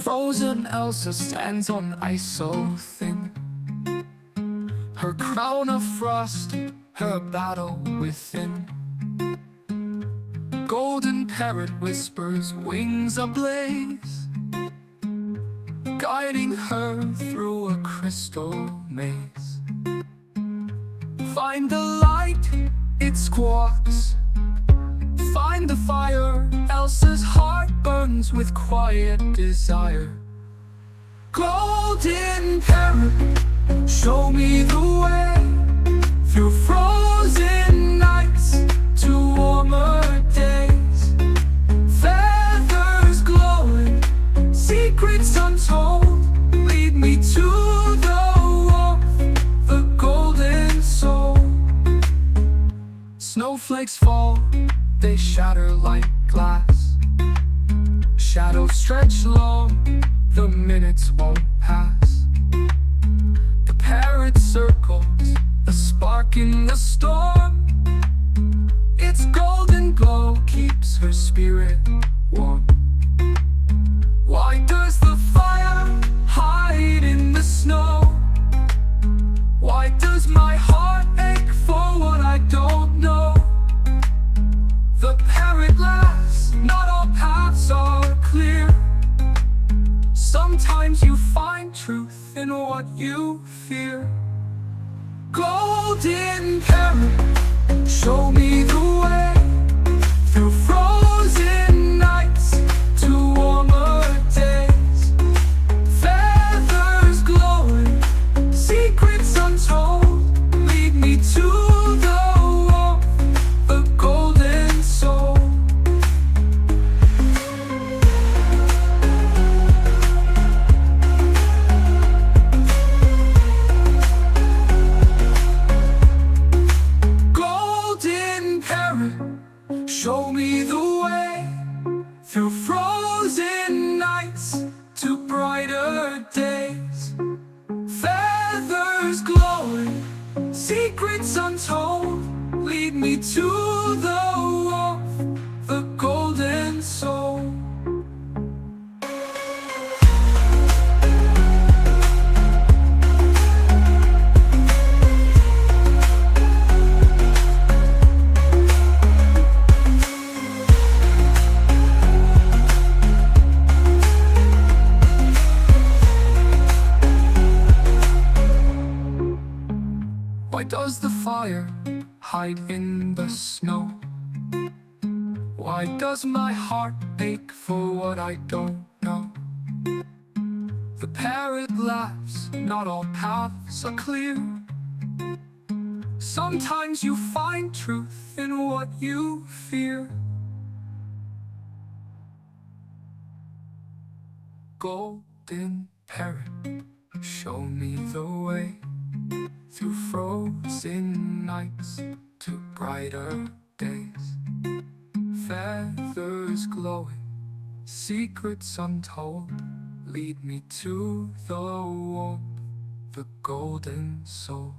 Frozen Elsa stands on ice so thin, her crown of frost, her battle within. Golden Parrot whispers, wings ablaze, guiding her through a crystal maze. Find the light, it squawks. Find the fire, Elsa's heart burns with quiet desire. Golden Parrot, show me the way through frozen nights to warmer days. Feathers glowing, secrets untold, lead me to the warmth, the golden soul. Snowflakes fall, they shatter like glass. Shadows stretch long, the minutes won't pass. The parrot circles, a spark in the storm. Its golden glow keeps her spirit warm. Why does the fire hide in the snow? Why does my heart ache for what I don't know? The parrot laughs, not all paths are clear. Sometimes you find truth in what you fear. Golden Parrot, show me the way through frozen nights to warmer days. Feathers glowing, secrets untold, lead me to the warmth, the golden soul. Golden Parrot, show me the way through frozen nights to brighter days. Feathers glowing, secrets untold, lead me to the warmth, the golden soul. Why does the fire hide in the snow? Why does my heart ache for what I don't know? The parrot laughs, not all paths are clear. Sometimes you find truth in what you fear. Golden Parrot, show me the way through frozen nights to brighter days. Feathers glowing, secrets untold, lead me to the warmth, the golden soul.